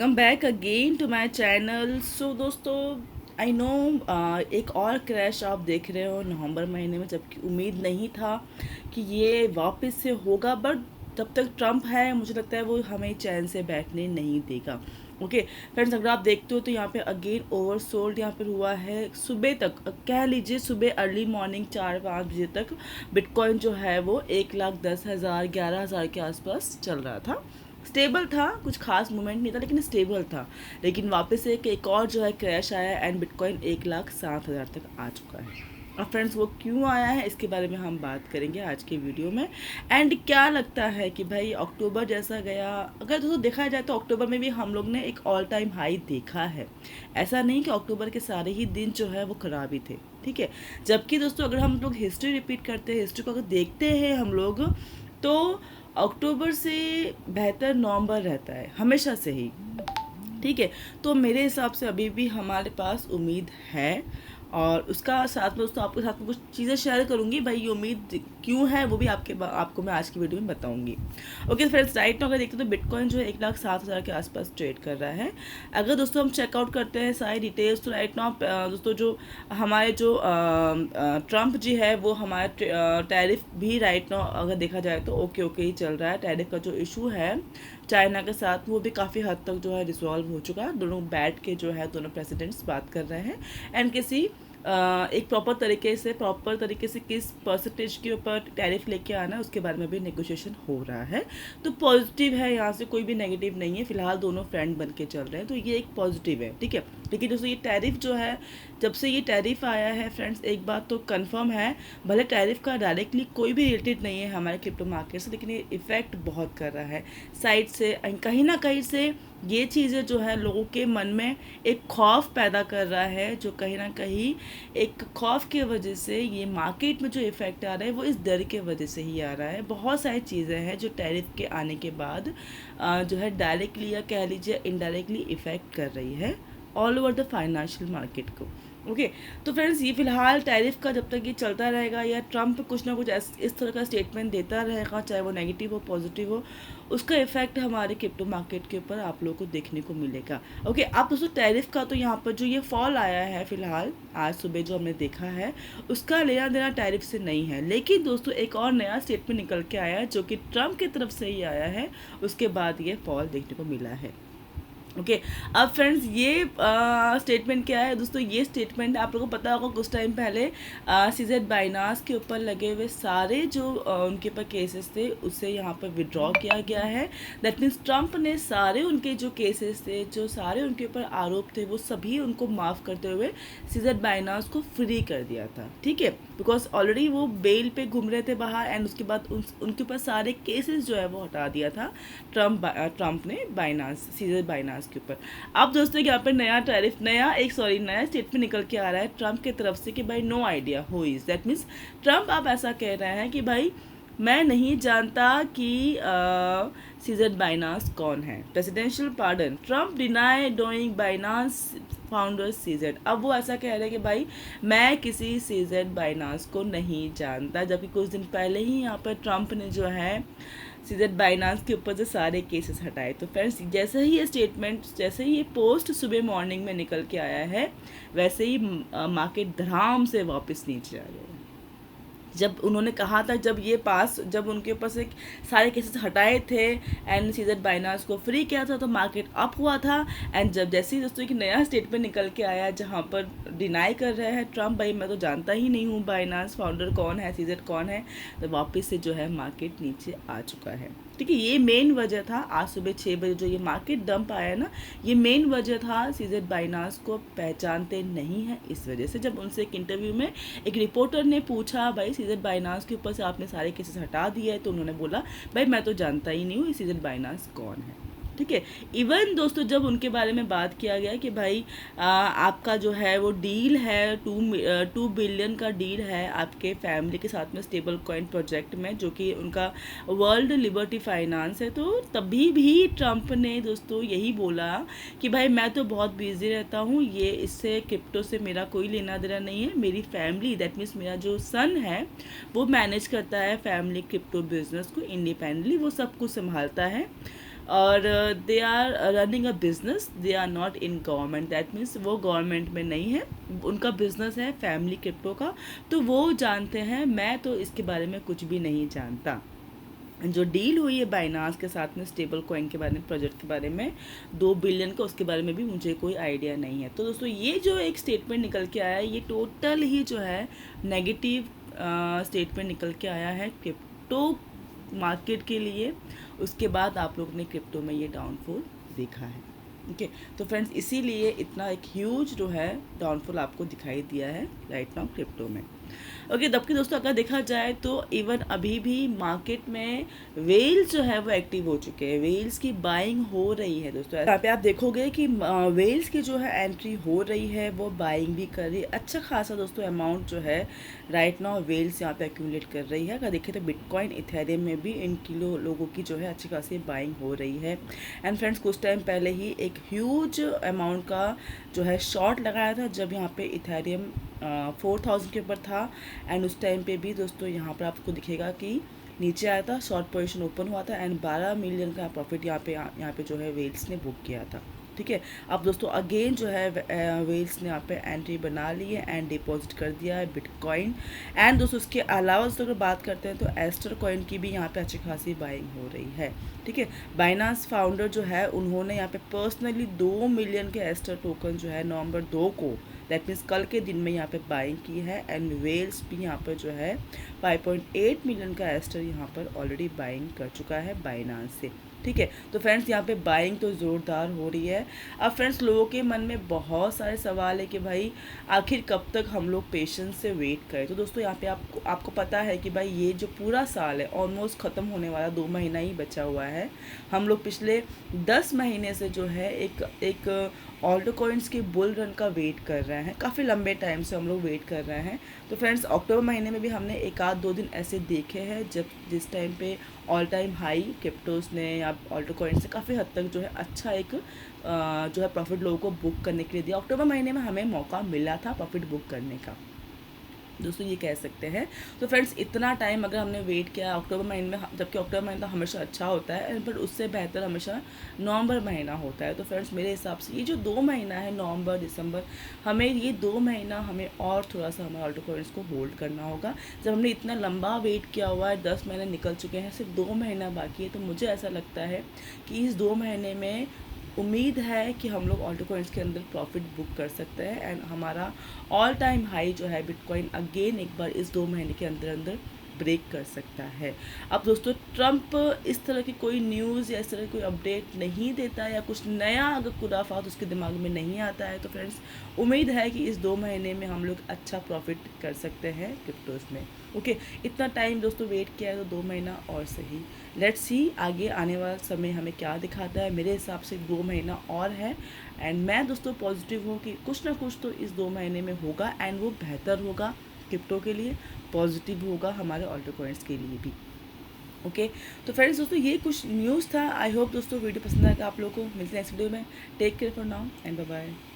Welcome back again to my channel. So दोस्तों, I no एक और क्रैश आप देख रहे हो नवंबर महीने में, जबकि उम्मीद नहीं था कि ये वापस से होगा। बट जब तक ट्रम्प है मुझे लगता है वो हमें चैन से बैठने नहीं देगा। ओके फ्रेंड्स, अगर आप देखते हो तो यहाँ पे अगेन ओवरसोल्ड यहाँ पर हुआ है। सुबह तक कह लीजिए, सुबह अर्ली मॉर्निंग 4-5 बजे तक बिटकॉइन जो है वो 1,10,000 11,000 के आसपास चल रहा था। स्टेबल था, कुछ खास मूवमेंट नहीं था लेकिन स्टेबल था। लेकिन वापस एक और जो है क्रैश आया एंड बिटकॉइन 1,07,000 तक आ चुका है। अब फ्रेंड्स वो क्यों आया है इसके बारे में हम बात करेंगे आज के वीडियो में। एंड क्या लगता है कि भाई अक्टूबर जैसा गया, अगर दोस्तों देखा जाए तो अक्टूबर में भी हम लोग ने एक ऑल टाइम हाई देखा है। ऐसा नहीं कि अक्टूबर के सारे ही दिन जो है वो ख़राब ही थे, ठीक है। जबकि दोस्तों अगर हम लोग हिस्ट्री रिपीट करते हैं, हिस्ट्री को अगर देखते हैं हम लोग, तो अक्टूबर से बेहतर नवंबर रहता है हमेशा से ही, ठीक है। तो मेरे हिसाब से अभी भी हमारे पास उम्मीद है, और उसका साथ में दोस्तों आपके साथ में कुछ चीज़ें शेयर करूँगी। भाई ये उम्मीद क्यों है वो भी आपको मैं आज की वीडियो में बताऊँगी। ओके फ्रेंड्स, राइट नाउ अगर देखते हो तो बिटकॉइन जो है 1,07,000 के आसपास ट्रेड कर रहा है। अगर दोस्तों हम चेकआउट करते हैं सारी डिटेल्स, तो राइट नाउ दोस्तों जो हमारे जो ट्रम्प जी है वो हमारे टैरिफ भी राइट नाउ अगर देखा जाए तो ओके ओके ही चल रहा है। टैरिफ का जो इशू है चाइना के साथ वो भी काफ़ी हद तक जो है रिजॉल्व हो चुका है। दोनों बैठ के जो है दोनों प्रेसिडेंट्स बात कर रहे हैं एंड किसी एक प्रॉपर तरीके से किस परसेंटेज के ऊपर टैरिफ लेके आना है उसके बारे में भी नेगोशिएशन हो रहा है। तो पॉजिटिव है, यहाँ से कोई भी नेगेटिव नहीं है। फिलहाल दोनों फ्रेंड बन के चल रहे हैं, तो ये एक पॉजिटिव है, ठीक है। लेकिन दोस्तों ये टैरिफ जो है, जब से ये टैरिफ आया है फ्रेंड्स, एक बात तो कंफर्म है, भले टैरिफ का डायरेक्टली कोई भी रिलेटेड नहीं है हमारे क्रिप्टो मार्केट से, लेकिन ये इफ़ेक्ट बहुत कर रहा है साइड से। कहीं ना कहीं से ये चीज़ें जो है लोगों के मन में एक खौफ पैदा कर रहा है, जो कहीं ना कहीं एक खौफ की वजह से ये मार्केट में जो इफ़ेक्ट आ रहा है वो इस डर के वजह से ही आ रहा है। बहुत सारी चीज़ें हैं जो टैरिफ के आने के बाद जो है डायरेक्टली या कह लीजिए इनडायरेक्टली इफ़ेक्ट कर रही है all over the financial market को। ओके तो फ्रेंड्स, ये फिलहाल टैरिफ का जब तक ये चलता रहेगा या ट्रम्प कुछ ना कुछ इस तरह का स्टेटमेंट देता रहेगा, चाहे वो नेगेटिव हो पॉजिटिव हो, उसका इफेक्ट हमारे क्रिप्टो मार्केट के ऊपर आप लोगों को देखने को मिलेगा। ओके अब दोस्तों टैरिफ का तो यहाँ पर जो ये फॉल आया है फिलहाल आज सुबह जो हमने देखा है, उसका लेना देना टैरिफ से नहीं है। लेकिन दोस्तों एक और नया स्टेटमेंट निकल के आया है जो कि ट्रम्प की तरफ से ही आया है, उसके बाद ये फॉल देखने को मिला है। ओके अब फ्रेंड्स ये स्टेटमेंट क्या है दोस्तों, ये स्टेटमेंट आप लोगों को पता होगा कुछ टाइम पहले सीजेड बाइनास के ऊपर लगे हुए सारे जो उनके ऊपर केसेस थे उसे यहाँ पर विड्रॉ किया गया है। दैट मीन्स ट्रम्प ने सारे उनके जो केसेस थे, जो सारे उनके ऊपर आरोप थे, वो सभी उनको माफ़ करते हुए सीजेड बाइनास को फ्री कर दिया था, ठीक है। बिकॉज ऑलरेडी वो बेल पे घूम रहे थे बाहर एंड उसके बाद उनके ऊपर सारे केसेस जो है वो हटा दिया था ट्रम्प ने बाइनास सीजेड बाइनास के ऊपर। अब दोस्तों यहाँ पर नया स्टेटमेंट निकल के आ रहा है ट्रम्प की तरफ से कि भाई no idea who is. That means Trump आप ऐसा कह रहे हैं कि भाई मैं नहीं जानता कि सीजेड बाइनास कौन है। Presidential pardon, Trump deny doing बाइनास founder CZ. अब वो ऐसा कह रहे हैं कि भाई मैं किसी सीजेड बाइनास को नहीं जानता, जबकि कुछ दिन पहले ही यहाँ पर ट्रम्प ने जो है सीजेड बाइनास के ऊपर से सारे केसेस हटाए। तो फ्रेंड्स जैसे ही ये स्टेटमेंट, जैसे ही ये पोस्ट सुबह मॉर्निंग में निकल के आया है, वैसे ही मार्केट धड़ाम से वापस नीचे आ गया। जब उन्होंने कहा था, जब उनके ऊपर से सारे केसेस हटाए थे एंड सीजेड बाइनास को फ्री किया था, तो मार्केट अप हुआ था। एंड जब जैसे ही दोस्तों एक नया स्टेटमेंट निकल के आया जहाँ पर डिनाई कर रहे हैं ट्रम्प, भाई मैं तो जानता ही नहीं हूँ बाइनास फाउंडर कौन है, सीजेड कौन है, तो वापस से जो है मार्केट नीचे आ चुका है, ठीक है। ये मेन वजह था आज सुबह 6 बजे जो ये मार्केट डंप आया ना, ये मेन वजह था सीजेड बाइनास को पहचानते नहीं है इस वजह से। जब उनसे एक इंटरव्यू में एक रिपोर्टर ने पूछा भाई सीजेड बाइनास के ऊपर से आपने सारे केसेस हटा दिए है, तो उन्होंने बोला भाई मैं तो जानता ही नहीं हूँ सीजेड बाइनास कौन है, ठीक है। इवन दोस्तों जब उनके बारे में बात किया गया कि भाई आपका जो है वो डील है 2 बिलियन का डील है आपके फैमिली के साथ में स्टेबल कॉइन प्रोजेक्ट में, जो कि उनका वर्ल्ड लिबर्टी फाइनेंस है, तो तभी भी ट्रम्प ने दोस्तों यही बोला कि भाई मैं तो बहुत बिजी रहता हूँ, ये इससे क्रिप्टो से मेरा कोई लेना देना नहीं है, मेरी फैमिली दैट मीन्स मेरा जो सन है वो मैनेज करता है फैमिली क्रिप्टो बिजनेस को इंडिपेंडेंटली, वो सब कुछ संभालता है। और they are running a business, they are not in government, that means वो गवर्नमेंट में नहीं है, उनका बिजनेस है फैमिली क्रिप्टो का, तो वो जानते हैं, मैं तो इसके बारे में कुछ भी नहीं जानता। जो डील हुई है बाइनांस के साथ में स्टेबल कॉइन के बारे में, प्रोजेक्ट के बारे में 2 बिलियन का, उसके बारे में भी मुझे कोई आइडिया नहीं है। तो दोस्तों ये जो एक स्टेटमेंट निकल के आया है, ये टोटल ही जो है नेगेटिव स्टेटमेंट निकल के आया है क्रिप्टो मार्केट के लिए। उसके बाद आप लोग ने क्रिप्टो में ये डाउनफॉल देखा है। ओके तो फ्रेंड्स इसीलिए इतना एक ह्यूज जो है डाउनफॉल आपको दिखाई दिया है राइट नाउ क्रिप्टो में। ओके जबकि दोस्तों अगर देखा जाए तो इवन अभी भी मार्केट में वेल्स जो है वो एक्टिव हो चुके हैं, वेल्स की बाइंग हो रही है दोस्तों। यहाँ पे आप देखोगे कि वेल्स की जो है एंट्री हो रही है, वो बाइंग भी कर रही है, अच्छा खासा दोस्तों अमाउंट जो है राइट नाउ वेल्स यहाँ पे एक्यूमुलेट कर रही है। अगर देखें तो बिटकॉइन इथेरियम में भी इन किलो लोगों की जो है अच्छी खासी बाइंग हो रही है। एंड फ्रेंड्स कुछ टाइम पहले ही एक ह्यूज अमाउंट का जो है शॉर्ट लगाया था जब यहाँ पे इथेरियम 4000 के ऊपर था। एंड उस टाइम पे भी दोस्तों यहाँ पर आपको दिखेगा कि नीचे आया था, शॉर्ट पोजीशन ओपन हुआ था एंड 12 मिलियन का प्रॉफिट यहाँ पे जो है वेल्स ने बुक किया था। ठीक है, अब दोस्तों अगेन जो है वेल्स ने यहाँ पे एंट्री बना ली है एंड डिपॉजिट कर दिया है बिटकॉइन। एंड दोस्तों उसके अलावा दोस्तों अगर बात करते हैं तो एस्टर कॉइन की भी यहाँ पे अच्छी खासी बाइंग हो रही है। ठीक है, बाइनांस फाउंडर जो है उन्होंने यहाँ पे पर्सनली 2 मिलियन के एस्टर टोकन जो है नवंबर 2 को, दैट मीन्स कल के दिन में यहाँ पे बाइंग की है। एंड वेल्स भी यहाँ पर जो है 5.8 मिलियन का एस्टर यहाँ पर ऑलरेडी बाइंग कर चुका है बाइनांस से। ठीक है, तो फ्रेंड्स यहाँ पे बाइंग तो ज़ोरदार हो रही है। अब फ्रेंड्स लोगों के मन में बहुत सारे सवाल है कि भाई आखिर कब तक हम लोग पेशेंस से वेट करें। तो दोस्तों यहाँ पे आपको पता है कि भाई ये जो पूरा साल है ऑलमोस्ट ख़त्म होने वाला, 2 महीना ही बचा हुआ है। हम लोग पिछले 10 महीने से जो है एक ऑल्टो कॉइन्स की बुल रन का वेट कर रहे हैं, काफ़ी लंबे टाइम से हम लोग वेट कर रहे हैं। तो फ्रेंड्स अक्टूबर महीने में भी हमने 1-2 दिन ऐसे देखे हैं जिस टाइम पे ऑल टाइम हाई क्रिप्टोज ने या ऑल्टो कॉइन्स से काफ़ी हद तक जो है अच्छा एक जो है प्रॉफिट लोगों को बुक करने के लिए दिया। अक्टूबर महीने में हमें मौका मिला था प्रॉफिट बुक करने का, दोस्तों ये कह सकते हैं। तो फ्रेंड्स इतना टाइम अगर हमने वेट किया अक्टूबर महीने में, जबकि अक्टूबर महीना हमेशा अच्छा होता है बट उससे बेहतर हमेशा नवंबर महीना होता है। तो फ्रेंड्स मेरे हिसाब से ये जो 2 महीना है नवंबर दिसंबर, हमें ये 2 महीना हमें और थोड़ा सा हमारे ऑल्टो कॉइन्स को होल्ड करना होगा। जब हमने इतना लंबा वेट किया हुआ है, 10 महीने निकल चुके हैं, सिर्फ 2 महीना बाकी है, तो मुझे ऐसा लगता है कि इस 2 महीने में उम्मीद है कि हम लोग ऑल्टो कॉइन्स के अंदर प्रॉफिट बुक कर सकते हैं एंड हमारा ऑल टाइम हाई जो है बिटकॉइन अगेन एक बार इस 2 महीने के अंदर अंदर ब्रेक कर सकता है। अब दोस्तों ट्रम्प इस तरह की कोई न्यूज़ या इस तरह की कोई अपडेट नहीं देता या कुछ नया अगर खुराफात उसके दिमाग में नहीं आता है, तो फ्रेंड्स उम्मीद है कि इस 2 महीने में हम लोग अच्छा प्रॉफिट कर सकते हैं क्रिप्टोज़ में। ओके, इतना टाइम दोस्तों वेट किया है तो 2 महीना और सही, लेट्स सी आगे आने वाला समय हमें क्या दिखाता है। मेरे हिसाब से 2 महीना और है एंड मैं दोस्तों पॉजिटिव हूँ कि कुछ ना कुछ तो इस 2 महीने में होगा एंड वो बेहतर होगा क्रिप्टो के लिए, पॉजिटिव होगा हमारे ऑल्टो कॉइन्स के लिए भी। ओके तो फ्रेंड्स दोस्तों ये कुछ न्यूज़ था। आई होप दोस्तों वीडियो पसंद आएगा आप लोगों को। मिलते हैं नेक्स्ट वीडियो में। Take care for now and bye bye.